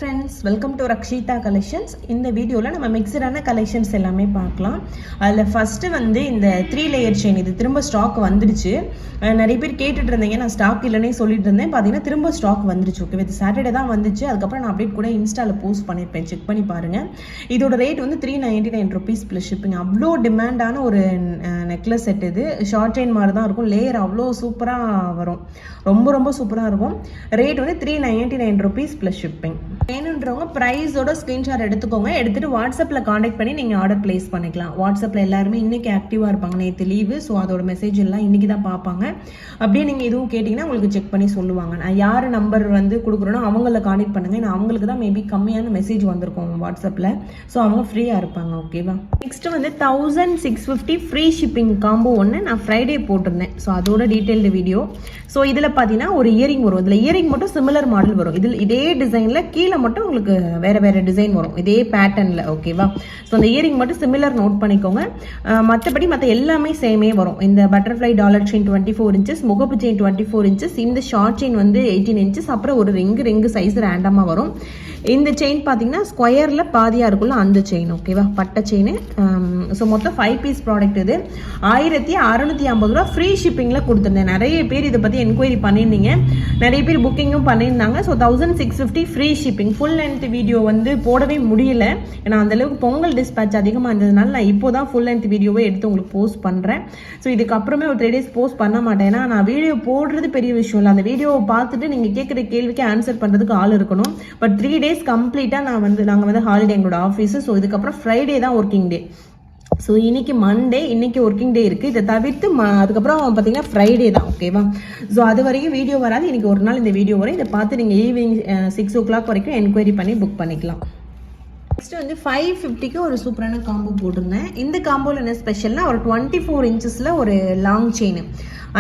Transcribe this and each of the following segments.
Friends, welcome to Rakshitha collections. இந்த வீடியோவில் நம்ம மிக்சடான கலெக்ஷன்ஸ் எல்லாமே பார்க்கலாம். அதில் ஃபஸ்ட்டு வந்து இந்த 3 லேயர் செயின், இது திரும்ப ஸ்டாக் வந்துடுச்சு. நிறைய பேர் கேட்டுட்டு இருந்தீங்க, நான் ஸ்டாக் இல்லைன்னே சொல்லிட்டு இருந்தேன். பார்த்தீங்கன்னா திரும்ப ஸ்டாக் வந்துருச்சு. ஓகே, இது சாட்டர்டே தான் வந்துச்சு. அதுக்கப்புறம் நான் அப்டேட் கூட இன்ஸ்டாவில் போஸ்ட் பண்ணியிருப்பேன், செக் பண்ணி பாருங்கள். இதோட ரேட் வந்து 399 rupees ப்ளஸ் ஷிப்பிங். அவ்வளோ டிமாண்டான ஒரு நெக்லஸ் செட். இது ஷார்ட் செயின் மாதிரி தான் இருக்கும். லேயர் அவ்வளோ சூப்பராக வரும், ரொம்ப ரொம்ப சூப்பராக இருக்கும். ரேட் வந்து 399 rupees ப்ளஸ் ஷிப்பிங். வேணுன்றவங்க ப்ரைஸோட ஸ்க்ரீன்ஷாட் எடுத்துக்கோங்க. எடுத்துகிட்டு வாட்ஸ்அப்பில் காண்டாக்ட் பண்ணி நீங்கள் ஆர்டர் ப்ளேஸ் பண்ணிக்கலாம். வாட்ஸ்அப்பில் எல்லாருமே இன்றைக்கி ஆக்டிவாக இருப்பாங்க, நேற்று லீவு. ஸோ அதோட மெசேஜ் எல்லாம் இன்றைக்கி தான் பார்ப்பாங்க. அப்படியே நீங்கள் எதுவும் கேட்டிங்கன்னா உங்களுக்கு செக் பண்ணி சொல்லுவாங்க. நான் யார் நம்பர் வந்து கொடுக்குறேனோ அவங்கள காண்டாக்ட் பண்ணுங்கள். நான் அவங்களுக்கு தான் மேபி கம்மியான மெசேஜ் வந்திருக்கும் வாட்ஸ்அப்பில். ஸோ அவங்க ஃப்ரீயாக இருப்பாங்க. ஓகேவா? நெக்ஸ்ட்டு வந்து 1650 ஃப்ரீ ஷிப்பிங் காம்போ ஒன்று நான் ஃப்ரைடே போட்டிருந்தேன். ஸோ அதோட டீட்டெயில்டு வீடியோ. ஸோ இதில் பார்த்தீங்கன்னா ஒரு இயரிங் வரும். இதில் இயரிங் மட்டும் சிமிலர் மாடல் வரும். இதில் இதே டிசைனில் கீழே மட்டும் உங்களுக்கு வேறு வேறு டிசைன் வரும், இதே பேட்டர்னில். ஓகேவா? ஸோ அந்த இயரிங் மட்டும் சிமிலர் நோட் பண்ணிக்கோங்க. மற்றபடி மற்ற எல்லாமே சேமே வரும். இந்த பட்டர்ஃப்ளை டாலர் செயின் 24 inches, முகப்பு செயின் 24 inches, இந்த ஷார்ட் செயின் வந்து 18 inches, அப்புறம் ஒரு ரிங்கு சைஸ் ரேண்டமாக வரும். இந்த செயின் பார்த்தீங்கன்னா ஸ்கொயரில் பாதியாக இருக்குல்ல, அந்த செயின். ஓகேவா? பட்டை செயின். ஸோ மொத்தம் 5 பீஸ் ப்ராடக்ட். இது 1650 ரூபா ஃப்ரீ ஷிப்பிங்கில் கொடுத்துருந்தேன். நிறைய பேர் இதை பற்றி என்கொயரி பண்ணியிருந்தீங்க, நிறைய பேர் புக்கிங்கும் பண்ணியிருந்தாங்க. So 1650 free shipping. Full length video வந்து போடவே முடியல, ஏன்னா அந்தளவுக்கு பொங்கல் டிஸ்பேச் அதிகமாக இருந்ததுனால நான் இப்போ தான் ஃபுல் லென்த் வீடியோவே எடுத்து உங்களுக்கு போஸ்ட் பண்ணுறேன். ஸோ இதுக்கப்புறமே ஒரு 3 days போஸ்ட் பண்ண மாட்டேன். ஏன்னா நான் வீடியோ போடுறது பெரிய விஷயம் இல்லை, அந்த வீடியோவை பார்த்துட்டு நீங்கள் கேட்குற கேள்விக்கு ஆன்சர் பண்ணுறதுக்கு ஆள் இருக்கணும். பட் 3 days கம்ப்ளீட்டாக நாங்கள் வந்து ஹாலிடே எங்களோட ஆஃபீஸு. ஸோ இதுக்கப்புறம் ஃப்ரைடே தான் ஒர்க்கிங் டே. ஸோ இன்னைக்கு மண்டே, இன்னைக்கு ஒர்க்கிங் டே இருக்குது. இதை தவிர்த்து அதுக்கப்புறம் பார்த்தீங்கன்னா ஃப்ரைடே தான். ஓகேவா? ஸோ அது வரைக்கும் வீடியோ வராது. இன்னைக்கு ஒரு நாள் இந்த வீடியோ வரும். இதை பார்த்து நீங்கள் ஈவினிங் 6 o'clock வரைக்கும் என்கொயரி பண்ணி புக் பண்ணிக்கலாம். நெக்ஸ்ட் வந்து 550க்கு ஒரு சூப்பரான காம்போ போட்டிருந்தேன். இந்த காம்போவில் என்ன ஸ்பெஷல்னா, ஒரு 24 inches ஒரு லாங் செயின்,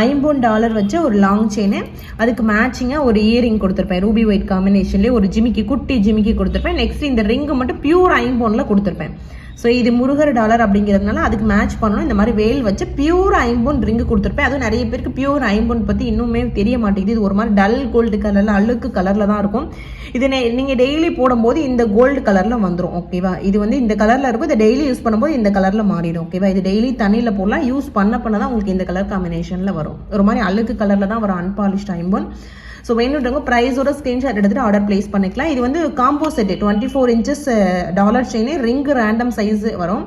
$50 வச்ச ஒரு லாங் செயின். அதுக்கு மேட்சிங்காக ஒரு இயரிங் கொடுத்துருப்பேன், ரூபி ஒயிட் காம்பினேஷன்லேயே ஒரு ஜிமிக்கி, குட்டி ஜிமிக்கி கொடுத்துருப்பேன். நெக்ஸ்ட் இந்த ரிங்கு மட்டும் பியூர் ஐம்பொன்ல கொடுத்துருப்பேன். ஸோ இது முருகர் டாலர் அப்படிங்கிறதுனால அதுக்கு மேட்ச் பண்ணணும். இந்த மாதிரி வேல் வச்சு பியூர் ஐம்பொன் ரிங்கு கொடுத்துருப்பேன். அதுவும் நிறைய பேருக்கு பியூர் ஐம்பொன் பற்றி இன்னுமே தெரிய மாட்டேங்குது. இது ஒரு மாதிரி டல் கோல்டு கலரில், அழுக்கு கலரில் தான் இருக்கும். இது நீங்கள் டெய்லி போடும்போது இந்த கோல்டு கலரில் வந்துடும். ஓகேவா? இது வந்து இந்த கலரில் இருக்கும். இதை டெய்லி யூஸ் பண்ணும்போது இந்த கலரில் மாறிடும். ஓகேவா? இது டெய்லி தண்ணியில் போடலாம். யூஸ் பண்ண தான் உங்களுக்கு இந்த கலர் காம்பினேஷனில் வரும். ஒரு மாதிரி அழுக்கு கலரில் தான் வரும், அன்பாலிஷ்ட் ஐம்பொன். ஸோ வேணுன்றவங்க ப்ரைஸோட ஸ்க்ரீன்ஷாட் எடுத்துகிட்டு ஆர்டர் ப்ளேஸ் பண்ணிக்கலாம். இது வந்து combo set, 24 inches dollar chain, ring random size வரும்,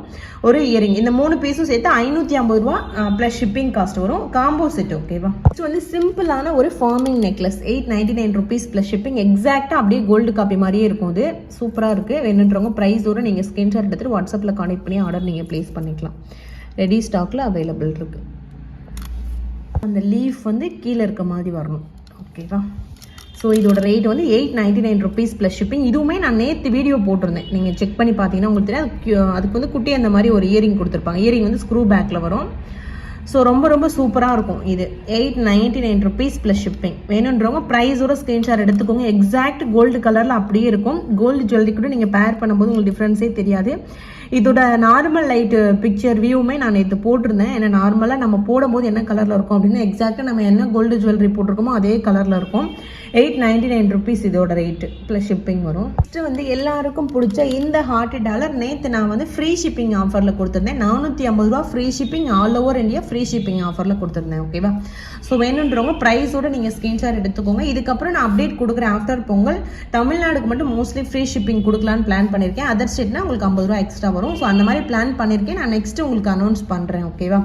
ஒரு இயரிங். இந்த 3 பீஸும் சேர்த்து 550 ரூபா ப்ளஸ் ஷிப்பிங் காஸ்ட் வரும். Combo set. ஓகேவா? இது வந்து சிம்பிளான ஒரு farming necklace, 899 rupees plus shipping. எக்ஸாக்டாக அப்படியே கோல்டு காப்பி மாதிரியே இருக்கும். இது சூப்பராக இருக்குது. வேணுன்றவங்க ப்ரைஸோட நீங்கள் ஸ்க்ரீன்ஷாட் எடுத்துகிட்டு வாட்ஸ்அப்பில் கான்டெக்ட் பண்ணி ஆர்டர் நீங்கள் ப்ளேஸ் பண்ணிக்கலாம். ரெடி ஸ்டாக்கில் அவைலபிள் இருக்குது. அந்த லீஃப் வந்து கீழே இருக்க மாதிரி வரணும். ஓகேவா? ஸோ இதோட ரேட் வந்து 899 rupees ப்ளஸ் ஷிப்பிங். இதுவுமே நான் நேற்று வீடியோ போட்டிருந்தேன், நீங்கள் செக் பண்ணி பார்த்தீங்கன்னா உங்களுக்கு தெரியும். அதுக்கு வந்து குட்டி அந்த மாதிரி ஒரு இயரிங் கொடுத்துருப்பாங்க. இயரிங் வந்து ஸ்க்ரூ பேக்கில் வரும். ஸோ ரொம்ப ரொம்ப சூப்பராக இருக்கும். இது 899 rupees ப்ளஸ் ஷிப்பிங். வேணுன்றவங்க ப்ரைஸோட ஸ்க்ரீன்ஷாட் எடுத்துக்கோங்க. எக்ஸாக்ட் கோல்டு கலரில் அப்படியே இருக்கும். கோல்டு ஜுவல்லரி கூட நீங்கள் பேர் பண்ணும்போது உங்களுக்கு டிஃப்ரென்ஸே தெரியாது. இதோட நார்மல் லைட்டு பிக்சர் வியூவுமே நான் நேற்று போட்டிருந்தேன். ஏன்னா நார்மலாக நம்ம போடும்போது என்ன கலரில் இருக்கும் அப்படின்னு எக்ஸாக்டாக நம்ம என்ன கோல்டு ஜுவல்லரி போட்டிருக்கோமோ அதே கலரில் இருக்கும். 899 rupees இதோட ரேட்டு ப்ளஸ் ஷிப்பிங் வரும். ஃபஸ்ட்டு வந்து எல்லாருக்கும் பிடிச்ச இந்த ஹார்ட் டாலர் நேற்று நான் வந்து ஃப்ரீ ஷிப்பிங் ஆஃபரில் கொடுத்துருந்தேன். 450 ரூபா free shipping, all over India free shipping ஆஃபரில் கொடுத்துருந்தேன். ஓகேவா? ஸோ வேணுன்றவங்க ப்ரைஸோடு நீங்கள் ஸ்க்ரீன்ஷாட் எடுத்துக்கோங்க. இதுக்கப்புறம் நான் அப்டேட் கொடுக்குறேன். ஆஃப்டர் பொங்கல் தமிழ்நாடுக்கு மட்டும் மோஸ்ட்லி ஃப்ரீ ஷிப்பிங் கொடுக்கலான்னு பிளான் பண்ணியிருக்கேன். அதர் ஸ்டேட்னா உங்களுக்கு 50 ரூபா எக்ஸ்ட்ரா வரும். ஸோ அந்த மாதிரி பிளான் பண்ணியிருக்கேன். நான் நெக்ஸ்ட் உங்களுக்கு அனௌன்ஸ் பண்ணுறேன். ஓகேவா?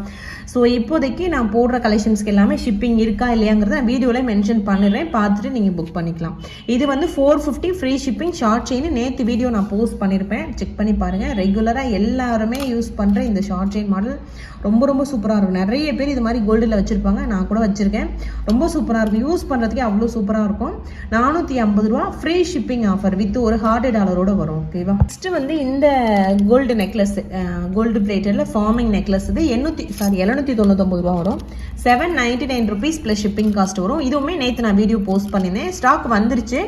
ஸோ இப்போதைக்கு நான் போடுற கலெக்ஷன்ஸ்க்கு எல்லாமே ஷிப்பிங் இருக்கா இல்லையாங்கிறத நான் வீடியோவில் மென்ஷன் பண்ணிடுறேன், பார்த்துட்டு நீங்கள் புக் பண்ணிக்கலாம். இது வந்து 450 ஃப்ரீ ஷிப்பிங் ஷார்ட் செயின். நேற்று வீடியோ நான் போஸ்ட் பண்ணியிருப்பேன், செக் பண்ணி பாருங்கள். ரெகுலராக எல்லாருமே யூஸ் பண்ணுற இந்த ஷார்ட் செயின் மாடல் ரொம்ப ரொம்ப சூப்பராக இருக்கும். நிறைய பேர் இது மாதிரி கோல்டில் வச்சுருப்பாங்க, நான் கூட வச்சுருக்கேன். ரொம்ப சூப்பராக இருக்கும், யூஸ் பண்ணுறதுக்கே அவ்வளோ சூப்பராக இருக்கும். 450 ரூபா ஃப்ரீ ஷிப்பிங் ஆஃபர் வித் ஒரு ஹார்ட் டாலரோட வரும். ஓகேவா? நெக்ஸ்ட்டு வந்து இந்த கோல்டு நெக்லஸ், கோல்டு பிளேட்டரில் ஃபார்மிங் நெக்லஸ். இது 799 ரூபா வரும். 799 rupees ப்ளஸ் ஷிப்பிங் காஸ்ட் வரும். இதுவுமே நேற்று நான் வீடியோ போஸ்ட் பண்ணியிருந்தேன். ஸ்டாக் வந்துருச்சு.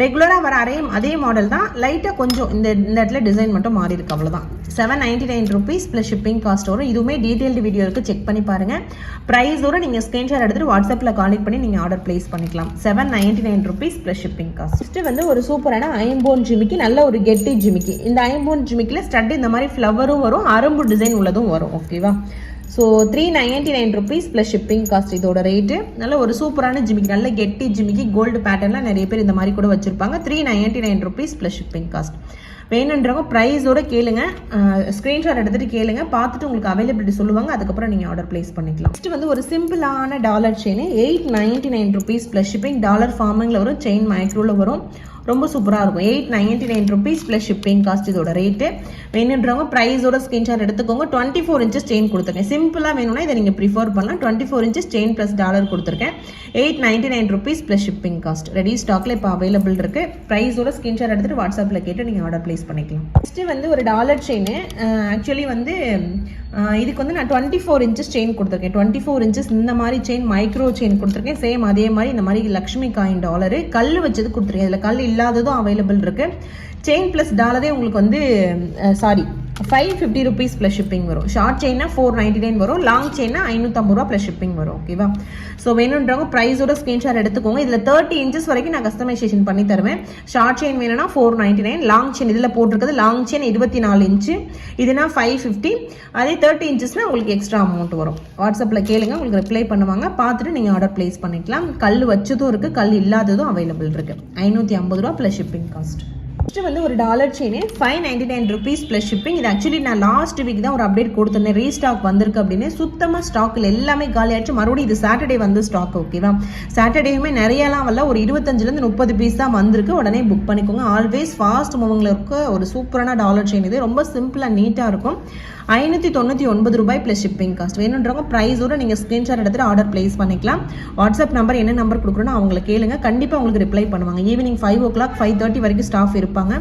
ரெகுலராக வர அதே மாடல் தான், லைட்டாக கொஞ்சம் இந்த இடத்துல டிசைன் மட்டும் மாறி இருக்கு, அவ்வளோதான். 799 rupees ப்ளஸ் ஷிப்பிங் காஸ்ட் வரும். இதுவுமே டீட்டெயில்டு வீடியோ இருக்குது, செக் பண்ணி பாருங்கள். ப்ரைஸோட நீங்கள் ஸ்க்ரீன்ஷாட் எடுத்துகிட்டு வாட்ஸ்அப்பில் கான்டெக்ட் பண்ணி நீங்கள் ஆர்டர் ப்ளேஸ் பண்ணிக்கலாம். 799 rupees plus shipping cost. First வந்து ஒரு சூப்பரான ஐம்போன் ஜிமிக்கி, நல்ல ஒரு கெட்டி ஜிமிக்கி. இந்த ஐம்போன் ஜிமிக்கில் ஸ்டட் இந்த மாதிரி ஃப்ளவரும் வரும், அரும்பு டிசைன் உள்ளதும் வரும். ஓகேவா? So 399 rupees plus shipping cost இதோட ரேட்டு. நல்ல ஒரு சூப்பரான ஜிமிக்கி, நல்ல கெட்டி ஜிமிக்கி, கோல்டு பேட்டர்னில் நிறைய பேர் இந்த மாதிரி கூட வச்சுருப்பாங்க. 399 rupees ப்ளஸ் ஷிப்பிங் காஸ்ட். வேணுன்றவங்க ப்ரைஸோட கேளுங்க, ஸ்க்ரீன்ஷாட் எடுத்துகிட்டு கேளுங்க, பார்த்துட்டு உங்களுக்கு அவைலபிலிட்டி சொல்லுவாங்க, அதுக்கப்புறம் நீங்கள் ஆர்டர் ப்ளேஸ் பண்ணிக்கலாம். நெக்ஸ்ட் வந்து ஒரு சிம்பிளான dollar chain, 899 rupees plus shipping. Dollar ஃபார்மிங்கில் வரும், செயின் மைக்ரோவில் வரும், ரொம்ப சூப்பராக இருக்கும். 899 rupees ப்ளஸ் ஷிப்பிங் காஸ்ட் இதோட ரேட்டு. வேணுன்றவங்க ப்ரைஸோட ஸ்க்ரீன்ஷாட் எடுத்துக்கோங்க. 24 inches செயின் கொடுத்துருக்கேன். சிம்பிளாக வேணும்னா இதை நீங்கள் ப்ரிஃபர் பண்ணலாம். 24 inches செயின் ப்ளஸ் டாலர் கொடுத்துருக்கேன். 899 rupees plus shipping cost. Ready ஸ்டாக்ல இப்போ அவைலபிள் இருக்கு. ப்ரைஸோட ஸ்க்ரீன்ஷாட் எடுத்துட்டு வாட்ஸ்அப்பில் கேட்டு நீங்கள் ஆர்டர் ப்ளேஸ் பண்ணிக்கலாம். நெக்ஸ்ட் வந்து ஒரு டாலர் செயின். ஆக்சுவலி வந்து இதுக்கு வந்து நான் 24 inches செயின் கொடுத்துருக்கேன். 24 inches இந்த மாதிரி செயின் மைக்ரோ செயின் கொடுத்துருக்கேன். சேம் அதே மாதிரி இந்த மாதிரி லக்ஷ்மி காயின் டாலரு கல் வச்சது கொடுத்துருக்கேன். இதில் கல் இல்லாததும் அவைலபிள் இருக்கு. செயின் ப்ளஸ் டாலரே உங்களுக்கு வந்து 550 rupees ப்ளஸ் ஷிப்பிங் வரும். ஷார்ட் செயினா 499 வரும், லாங் செயினா 550 ரூபா ப்ளஸ் ஷிப்பிங் வரும். ஓகேவா? ஸோ வேணுன்றவங்க ப்ரைஸோட ஸ்க்ரீன்ஷாட் எடுத்துக்கோங்க. இதில் 30 inches வரைக்கும் நான் கஸ்டமைசேஷன் பண்ணி தருவேன். ஷார்ட் செயின் வேணும்னா 499, லாங் செயின் இதில் போட்டிருக்கிறது லாங் செயின் 24 inch, இதுனா 550. அதே 30 inchesனா உங்களுக்கு எக்ஸ்ட்ரா அமௌண்ட் வரும். வாட்ஸ்அப்பில் கேளுங்க, உங்களுக்கு ரிப்ளை பண்ணுவாங்க, பார்த்துட்டு நீங்கள் ஆர்டர் ப்ளேஸ் பண்ணிக்கலாம். கல் வச்சதும் இருக்குது, கல் இல்லாததும் அவைலபிள் இருக்குது. 550 ரூபா ப்ளஸ் ஷிப்பிங் காஸ்ட். நெக்ஸ்ட் வந்து ஒரு dollar chain 599 rupees plus shipping. இது ஆக்சுவலி நான் லாஸ்ட் வீக் தான் ஒரு அப்டேட் கொடுத்துருந்தேன், ரீஸ்டாக் வந்திருக்கு அப்படின்னு. சுத்தமாக ஸ்டாக்கில் எல்லாமே காலி ஆயிடுச்சு. மறுபடியும் இது சாட்டர்டே வந்து ஸ்டாக். ஓகேவா? சாட்டர்டேயுமே நிறையலாம் வரல, ஒரு 25 30 பீஸ் தான் வந்திருக்கு. உடனே புக் பண்ணிக்கோங்க. ஆல்வேஸ் ஃபாஸ்ட் மூவிங்கில் இருக்க ஒரு சூப்பரான டாலர் செயின் இது. ரொம்ப சிம்பிளாக நீட்டாக இருக்கும். 599 ரூபாய் ப்ளஸ் ஷிப்பிங் காஸ்ட். வேணுன்றவங்க ப்ரைஸோட நீங்கள் ஸ்க்ரீன்ஷாட் எடுத்துகிட்டு ஆர்டர் ப்ளேஸ் பண்ணிக்கலாம். வாட்ஸ்அப் நம்பர் என்ன நம்பர் கொடுக்குறோன்னு அவங்களை கேளுங்க, கண்டிப்பாக உங்களுக்கு ரிப்ளை பண்ணுவாங்க. ஈவினிங் 5 o'clock 5:30 வரைக்கும் ஸ்டாஃப் இருப்பாங்க.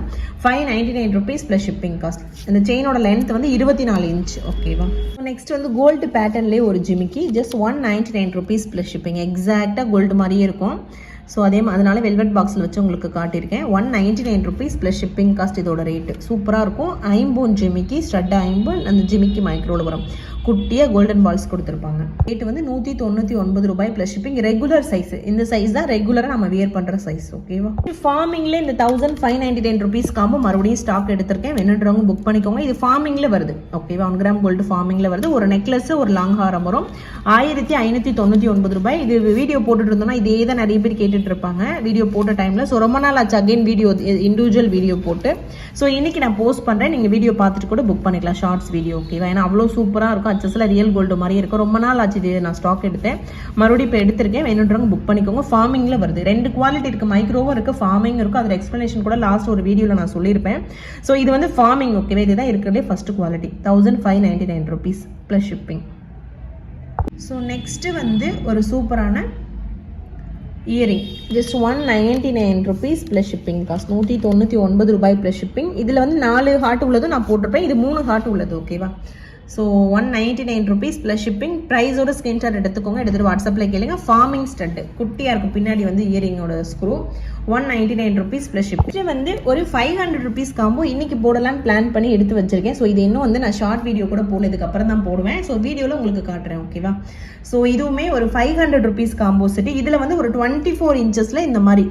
599 rupees ப்ளஸ் ஷிப்பிங் காஸ்ட். இந்த செயினோட லென்த் வந்து 24 inch. ஓகேவா? நெக்ஸ்ட் வந்து கோல்டு பேட்டர்ன்லேயே ஒரு ஜிமிக்கி, ஜஸ்ட் 199 rupees ப்ளஸ் ஷிப்பிங். எக்ஸாக்டாக கோல்டு மாதிரியே இருக்கும். ஸோ அதனால வெல்வெட் பாக்ஸில் வச்சு உங்களுக்கு காட்டியிருக்கேன். 199 rupees ப்ளஸ் ஷிப்பிங் காஸ்ட் இதோட ரேட்டு. சூப்பராக இருக்கும். ஐம்போன் ஜிமிக்கி, ஸ்டட் ஐம்போன், அந்த ஜிமிக்கி மைக்ரோவில் வரும். குட்டியாக கோல்டன் பால்ஸ் கொடுத்துருப்பாங்க. ரேட்டு வந்து 199 ரூபாய் ப்ளஸ் ஷிப்பிங். ரெகுலர் சைஸ், இந்த சைஸ் தான் ரெகுலராக நம்ம வியர் பண்ணுற சைஸ். ஓகேவா? ஃபார்மிங்கில் இந்த 1599 rupees காம்போ மறுபடியும் ஸ்டாக் எடுத்திருக்கேன். வேணுன்றவங்க புக் பண்ணிக்கோங்க. இது ஃபார்மிங்கில் வருது. ஓகேவா? 1 கிராம் கோல்டு ஃபார்மிங்கில் வருது. ஒரு நெக்லஸ், ஒரு லாங் ஹாரம் வரும். 1599 ரூபாய். இது வீடியோ போட்டுட்டு இருந்தோம்னா இதே தான் நிறைய பேர் கேட்டுட்டு இருப்பாங்க வீடியோ போட்ட டைமில். ஸோ ரொம்ப நாள் ஆச்சு அகைன் வீடியோ, இண்டிவிஜுவல் வீடியோ போட்டு. ஸோ இன்னைக்கு நான் போஸ்ட் பண்ணுறேன், நீங்கள் வீடியோ பார்த்துட்டு கூட புக் பண்ணிக்கலாம், ஷார்ட்ஸ் வீடியோ. ஓகேவா? ஏன்னா அவ்வளோ சூப்பராக இருக்கும். அச்சஸில் ரியல் கோல்டு மாதிரி இருக்கும். ரொம்ப நாள் ஆச்சு இது நான் ஸ்டாக் எடுத்தேன், மறுபடியும் இப்போ எடுத்திருக்கேன். வேணுன்றவங்க புக் பண்ணிக்கோங்க. ஃபார்மிங்கில் வருது. 2 குவாலிட்டி இருக்குது, மைக்ரோவும் இருக்குது, ஃபார்மிங் இருக்குது. அதோட எக்ஸ்ப்ளனேஷன் கூட லாஸ்ட் ஒரு வீடியோவில் நான் சொல்லியிருப்பேன். ஸோ இது வந்து ஃபார்மிங். ஓகேவா? இதுதான் இருக்கிறதே first quality. 1599 rupees plus shipping. So next வந்து ஒரு சூப்பரான earring, just 199 rupees plus shipping cost. 199 ரூபாய் ப்ளஸ் ஷிப்பிங். இதில் வந்து 4 ஹார்ட் உள்ளதும் நான் போட்டிருப்பேன், இது 3 ஹார்ட் உள்ளது. ஓகேவா? So 199 rupees plus shipping. ப்ரைஸோட ஸ்க்ரீன்ஷாட் எடுத்துக்கோங்க, எடுத்துகிட்டு வாட்ஸ்அப்பில் கேளுங்க. ஃபார்மிங் ஸ்டட்டு குட்டியாக இருக்கும், பின்னாடி வந்து இயரிங்கோட ஸ்க்ரூ. 199 rupees plus shipping. இது வந்து ஒரு 500 rupees காம்போ இன்னைக்கு போடலான்னு பிளான் பண்ணி எடுத்து வச்சிருக்கேன். ஸோ இது இன்னும் வந்து நான் ஷார்ட் வீடியோ கூட போனதுக்கு அப்புறம் தான் போடுவேன். ஸோ வீடியோவில் உங்களுக்கு காட்டுறேன். ஓகேவா? ஸோ இதுவுமே ஒரு 500 rupees காம்போ செட்டு. இதில் வந்து ஒரு 24 inches இந்த மாதிரி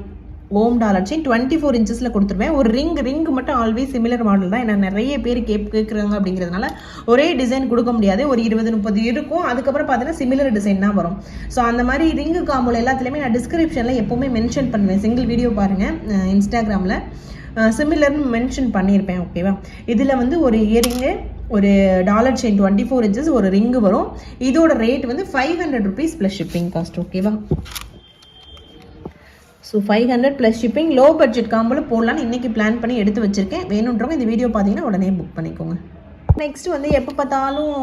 ஓம் டாலர் செயின் 24 inches கொடுத்துருவேன். ஒரு ரிங் மட்டும் ஆல்வேஸ் சிமிலர் மாடல் தான். ஏன்னா நிறைய பேர் கேட்குறாங்க அப்படிங்கிறதுனால ஒரே டிசைன் கொடுக்க முடியாது. ஒரு 20-30 இருக்கும். அதுக்கப்புறம் பார்த்தீங்கன்னா சிமிலர் டிசைன் தான் வரும். ஸோ அந்த மாதிரி ரிங்கு காம்போல எல்லாத்துலேயுமே நான் டிஸ்கிரிப்ஷனில் எப்போவுமே மென்ஷன் பண்ணுவேன். சிங்கிள் வீடியோ பாருங்கள் இன்ஸ்டாகிராமில், சிமிலர்னு மென்ஷன் பண்ணியிருப்பேன். ஓகேவா? இதில் வந்து ஒரு இயரிங்கு, ஒரு டாலர் செயின் 24 inches, ஒரு ரிங்கு வரும். இதோட ரேட் வந்து 500 rupees ப்ளஸ் ஷிப்பிங் காஸ்ட். ஓகேவா? So 500 plus shipping. Low budget காம்போல போடலான்னு இன்றைக்கி பிளான் பண்ணி எடுத்து வச்சுருக்கேன். வேணுன்றவங்க இந்த வீடியோ பார்த்தீங்கன்னா உடனே புக் பண்ணிக்கோங்க. நெக்ஸ்ட் வந்து எப்போ பார்த்தாலும்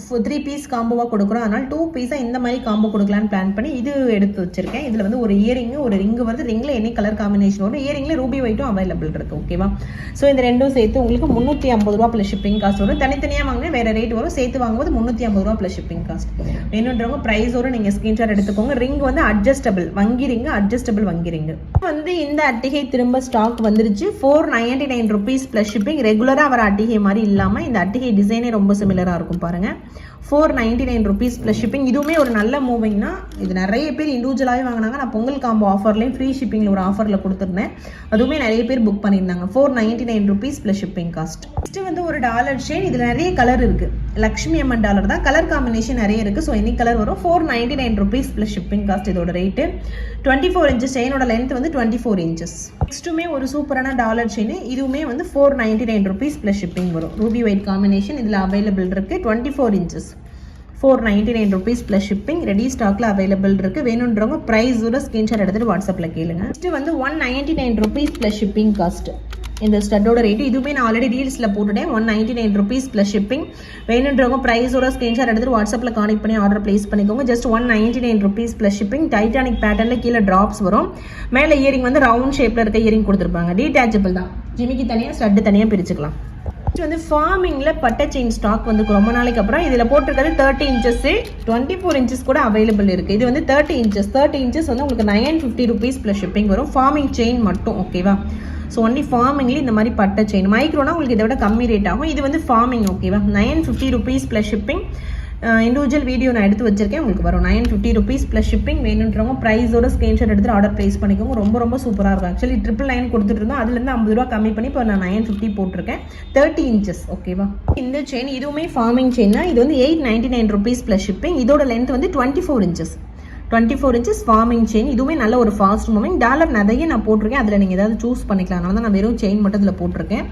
3 பீஸ் காம்போவாக கொடுக்குறோம், அதனால் 2 பீஸாக இந்த மாதிரி காம்போ கொடுக்கலான்னு பிளான் பண்ணி இது எடுத்து வச்சிருக்கேன். இதில் வந்து ஒரு இயரிங்கு ஒரு ரிங்கு வருது. ரிங்கில் என்ன கலர் காம்பினேஷன் வரும், இயரிங்கில் ரூபி ஒயிட்டும் அவைலபிள் இருக்குது. ஓகேவா? ஸோ இந்த ரெண்டும் சேர்த்து உங்களுக்கு 350 ரூபா ப்ளஸ் ஷிப்பிங் காஸ்ட் வரும். தனித்தனியாக வாங்கினா வேறு ரேட் வரும், சேர்த்து வாங்கும்போது 350 ரூபா ப்ளஸ் ஷிப்பிங் காஸ்ட். வேணுன்றவங்க ப்ரைஸோடு நீங்கள் ஸ்க்ரீன்ஷாட் எடுத்துக்கோங்க. ரிங் வந்து அட்ஜஸ்டபிள் வங்கி ரிங்கு, அட்ஜஸ்டபிள் வங்கி ரிங்கு. வந்து இந்த அட்டிகை திரும்ப ஸ்டாக் வந்துருச்சு. 499 ருபீஸ் ப்ளஸ் ஷிப்பிங். ரெகுலராக வர அட்டிகை மாதிரி இல்லாமல் இந்த அட்டிகை டிசைனே ரொம்ப சிமிலராக இருக்கும் பாருங்கள். 499 ருபீஸ் ப்ளஸ் ஷிப்பிங். இதுவுமே ஒரு நல்ல மூவிங்னா, இது நிறைய பேர் இண்டிவிஜுவலாகவே வாங்கினாங்க. நான் பொங்கல் காம்போ ஆஃபர்லேயும் ஃப்ரீ ஷிப்பிங்கில் ஒரு ஆஃபரில் கொடுத்துருந்தேன், அதுவுமே நிறைய பேர் புக் பண்ணியிருந்தாங்க. 499 rupees plus shipping cost. Next வந்து ஒரு டாலர் செயின். இதில் நிறைய கலர் இருக்குது. லக்ஷ்மி அம்மன் டாலர் தான், கலர் காம்பினேஷன் நிறைய இருக்குது. ஸோ எனி கலர் வரும். 499 ருபீஸ் ப்ளஸ் ஷிப்பிங் காஸ்ட் இதோட ரேட்டு. 24 இன்ச்சஸ் செயினோட லென்த் வந்து 24 இன்ச்சஸ். நெக்ஸ்ட்டுமே ஒரு சூப்பரான டாலர் செயின். இதுவுமே வந்து 499 ருபீஸ் ப்ளஸ் ஷிப்பிங் வரும். ரூபி ஒயிட் காம்பினேஷன் இதில் அவைலபிள் இருக்குது. 24 inches 499 rupees plus shipping. Ready ஸ்டாக்ல அவைலபிள் இருக்கு. வேணுன்றவங்க ப்ரைஸோட ஸ்கிரீன்ஷாட் எடுத்துட்டு வாட்ஸ்அப்ல கேளுங்க. நெக்ஸ்ட் வந்து 199 ருபீஸ் ப்ளஸ் ஷிப்பிங் காஸ்ட். இந்த ஸ்டட்டோட ரேட்டு இதுவுமே நான் ஆல்ரெடி ரீல்ஸில் போட்டுட்டேன். 199 ருபீஸ் ப்ளஸ் ஷிப்பிங். வேணுன்றவங்க ப்ரைஸோட ஸ்கிரீன்ஷாட் எடுத்துட்டு வாட்ஸ்அப்பில் கான்டெக்ட் பண்ணி ஆர்டர் பிளேஸ் பண்ணிக்கோங்க. Just 199 rupees plus shipping. Titanic பேட்டர்னில் கீழே ட்ராப்ஸ் வரும். மேலே இயரிங் வந்து ரவுண்ட் ஷேப்பில் இருக்க இயரிங் கொடுத்துருப்பாங்க. டீடாச்சபிள் தான், ஜிமிக்கி தனியாக ஸ்டட்டு தனியாக பிரிச்சுக்கலாம். வந்து ஃபார்மிங்கில் பட்டை செயின் ஸ்டாக் வந்து ரொம்ப நாளைக்கு அப்புறம் இதில் போட்டிருக்கிறது 30 இன்ச்சஸ், 24 இன்ச்சஸ் கூட அவைலபிள் இருக்குது. இது வந்து 30 இன்ச்சஸ் வந்து உங்களுக்கு 950 ருபீஸ் ப்ளஸ் ஷிப்பிங் வரும். ஃபார்மிங் செயின் மட்டும். ஓகேவா? ஸோ ஒன்லி ஃபார்மிங்லி இந்த மாதிரி பட்டை செயின். மைக்ரோனா உங்களுக்கு இதை விட கம்மி ரேட் ஆகும். இது வந்து ஃபார்மிங். ஓகேவா? 950 rupees plus shipping. Individual video நான் எடுத்து வச்சிருக்கேன், உங்களுக்கு வரும் 950 ருபீஸ் ப்ளஸ் ஷிப்பிங். வேணுன்றவங்க ப்ரைஸோட ஸ்க்ரீன்ஷாட் எடுத்துட்டு ஆர்டர் ப்ளேஸ் பண்ணிக்கோங்க. ரொம்ப ரொம்ப சூப்பராக இருக்கும். ஆக்சுவலி 999 கொடுத்துட்டு இருந்தோம், அதுலேருந்து 50 ரூபா கம்மி பண்ணி இப்போ நான் 950 போட்டிருக்கேன். 30 இன்ச்சஸ். ஓகேவா? இந்த செயின் இதுவுமே ஃபார்மிங் செயின் தான். இது வந்து 899 ருபீஸ் ப்ளஸ் ஷிப்பிங். இதோட லென்த் வந்து 24 இன்ச்சஸ். 24 inches farming chain. இதுவுமே நல்ல ஒரு ஃபாஸ்ட் மூவிங். டாலர் நிறைய நான் போட்டிருக்கேன், அதில் நீங்கள் ஏதாவது சூஸ் பண்ணிக்கலாம். நான் வந்து வெறும் செயின் மட்டும் இதில் போட்டிருக்கேன்.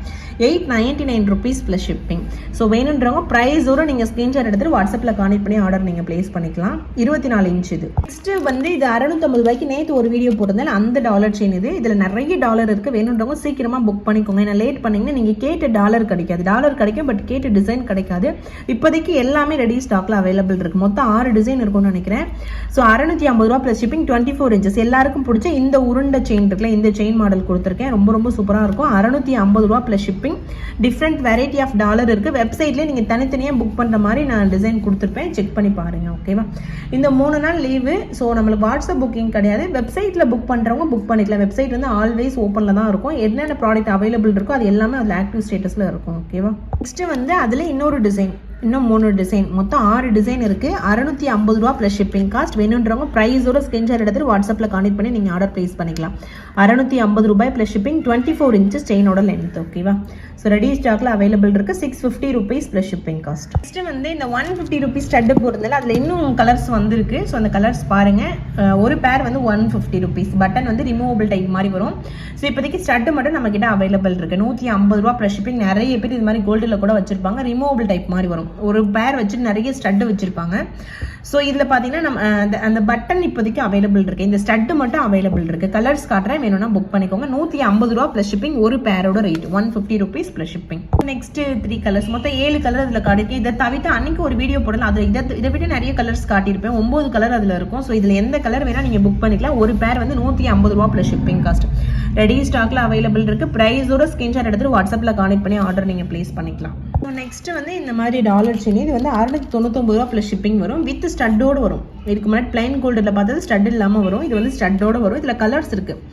899 ருபீஸ் ப்ளஸ் ஷிப்பிங். ஸோ வேணுன்றவங்க ப்ரைஸோட நீங்கள் ஸ்க்ரீன்ஷாட் எடுத்துட்டு வாட்ஸ்அப்பில் கான்டெக்ட் பண்ணி ஆர்டர் நீங்கள் பிளேஸ் பண்ணிக்கலாம். 24 இன்ச் இது. நெக்ஸ்ட்டு வந்து இது 650 ரூபாய்க்கு நேற்று ஒரு வீடியோ போட்டிருந்தேன், அந்த டாலர் செயின் இது. இதில் நிறைய டாலர் இருக்குது. வேணுன்றவங்க சீக்கிரமாக புக் பண்ணிக்கோங்க. ஏன்னா லேட் பண்ணிங்கன்னா நீங்கள் கேட்ட டாலர் கிடைக்காது. டாலர் கிடைக்கும், பட் கேட்ட டிசைன் கிடைக்காது. இப்போதைக்கு எல்லாமே ரெடி ஸ்டாக்ல அவைலபிள் இருக்குது. மொத்தம் 6 டிசைன் இருக்கும்னு நினைக்கிறேன். ஸோ 650 ரூபா ப்ளஸ் ஷிப்பிங். 24 இன்ச்சஸ். எல்லாருக்கும் பிடிச்ச இந்த உருண்டை செயின் இருக்குல்ல, இந்த செயின் மாடல் கொடுத்துருக்கேன். ரொம்ப ரொம்ப சூப்பராக இருக்கும். 650 ரூபா plus shipping. Different variety of dollar இருக்குது. வெப்சைட்லேயே நீங்கள் தனித்தனியாக புக் பண்ணுற மாதிரி நான் டிசைன் கொடுத்துருப்பேன், செக் பண்ணி பாருங்க. ஓகேவா? இந்த 3 நாள் லீவு. ஸோ நம்மளுக்கு வாட்ஸ்அப் புக்கிங் கிடையாது. வெப்சைட்டில் புக் பண்ணுறவங்க புக் பண்ணிக்கலாம். வெப்சைட் வந்து ஆல்வேஸ் ஓப்பனில் தான் இருக்கும். என்னென்ன ப்ராடக்ட் அவைலபிள் இருக்கோ அது எல்லாமே அதில் ஆக்டிவ் ஸ்டேட்டஸில் இருக்கும். ஓகேவா? நெக்ஸ்ட்டு வந்து அதில் இன்னொரு டிசைன், இன்னும் 3 டிசைன், மொத்தம் 6 டிசைன் இருக்குது. 650 ரூபா ப்ளஸ் ஷிப்பிங் காஸ்ட். வேணுன்றவங்க ப்ரைஸோட ஸ்க்ரீன்ஷாட் எடுத்துட்டு வாட்ஸ்அப்பில் கான்டெக்ட் பண்ணி நீங்கள் ஆர்டர் ப்ளேஸ் பண்ணிக்கலாம். 650 ரூபாய் ப்ளஸ் ஷிப்பிங். 24 இன்ச்சஸ் செயினோட லென்த். ஓகேவா? ஸோ ரெடி ஸ்டாக்ல அவைலபிள் இருக்குது. 650 rupees plus shipping cost. Next வந்து இந்த 150 ருபீஸ் ஸ்டட்டு போகிறதுல அதில் இன்னும் கலர்ஸ் வந்துருக்கு. ஸோ அந்த கலர்ஸ் பாருங்கள். ஒரு பேர் வந்து 150 ருபீஸ். பட்டன் வந்து ரிமூவபிள் டைப் மாதிரி வரும். ஸோ இப்போதைக்கு ஸ்டட்டு மட்டும் நம்ம கிட்ட அவைலபிள் இருக்குது. 150 ரூபா ப்ளஸ் ஷிப்பிங். நிறைய பேர் இது மாதிரி கோல்டில் கூட வச்சிருப்பாங்க. ரிமூவபிள் டைப் மாதிரி வரும். ஒரு பேர் வச்சு நிறைய ஸ்டட்டு வச்சிருப்பாங்க. ஸோ இதில் பார்த்தீங்கன்னா நம்ம அந்த பட்டன் இப்போதைக்கு அவைலபிள் இருக்குது. இந்த ஸ்டட்டு மட்டும் அவைலபிள் இருக்குது. கலர்ஸ் காட்டுறேன், வேணும்னா புக் பண்ணிக்கோங்க. 150 ரூபா ப்ளஸ் ஷிப்பிங். ஒரு பேரோட rate 150 rupees plus shipping. Next 3 colours, மொத்தம் 7 கலர் அதில் காட்டிட்டு, இதை தவிர்த்து அன்னைக்கு ஒரு வீடியோ போடலாம். அது இதை விட நிறைய கலர்ஸ் காட்டியிருப்பேன். 9 கலர் அதில் இருக்கும். ஸோ இதில் எந்த கலர் வேணால் நீங்கள் புக் பண்ணிக்கலாம். ஒரு பேர் வந்து 150 ரூபா ப்ளஸ் ஷிப்பிங் காஸ்ட். ரெடி ஸ்டாக்ல அவைலபிள் இருக்குது. ப்ரைஸோட ஸ்க்ரீன்ஷாட் எடுத்துட்டு வாட்ஸ்அப்பில் கான்டெக்ட் பண்ணி ஆர்டர் நீங்கள் ப்ளேஸ் பண்ணிக்கலாம். நெக்ஸ்ட் வந்து இந்த மாதிரி டாலர் செயின். இது வந்து 699 ரூபா ப்ளஸ் ஷிப்பிங் வரும். வித் ஸ்டட்டோடு வரும். இதுக்கு முன்னாடி பிளைன் கோல்டில் பார்த்தது ஸ்டட் இல்லாமல் வரும். இது வந்து ஸ்டட்டோடு வரும். இதில் கலர்ஸ் இருக்குது.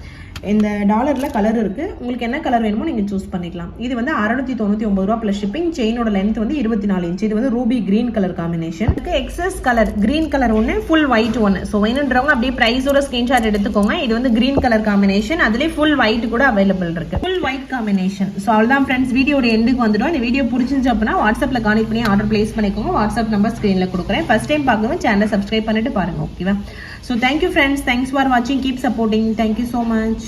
இந்த டாலரில் கலர் இருக்குது. உங்களுக்கு என்ன கலர் வேணுமோ நீங்கள் சூஸ் பண்ணிக்கலாம். இது வந்து 699 ரூபா ப்ளஸ் ஷிப்பிங். செயினோட லென்த் வந்து 24 இன்ச். இது வந்து ruby green colour combination. Excess colour green colour ஒன்று, ஃபுல் ஒயிட் ஒன்று. ஸோ வேணுன்றவங்க அப்படியே ப்ரைஸோட ஸ்க்ரீன்ஷாட் எடுத்துக்கோங்க. இது வந்து கிரீன் கலர் காம்பினேஷன். அதுலேயே ஃபுல் ஒயிட் கூட அவைலபிள் இருக்குது. Full white combination. ஸோ அவ்வளோதான் ஃப்ரெண்ட்ஸ், வீடியோட எண்டுக்கு வந்துடும். இந்த வீடியோ பிடிச்சிருந்துச்சு அப்படின்னா வாட்ஸ்அப்பில் கான்டெக்ட் பண்ணி ஆர்டர் பிளேஸ் பண்ணிக்கோங்க. வாட்ஸ்அப் நம்பர் ஸ்க்ரீனில் கொடுக்குறேன். ஃபர்ஸ்ட் டைம் பார்க்கணும் சேனலை சப்ஸ்கிரைப் பண்ணிட்டு பாருங்க. ஓகேவா? So thank you friends, thanks for வாட்சிங். Keep supporting. Thank you so much.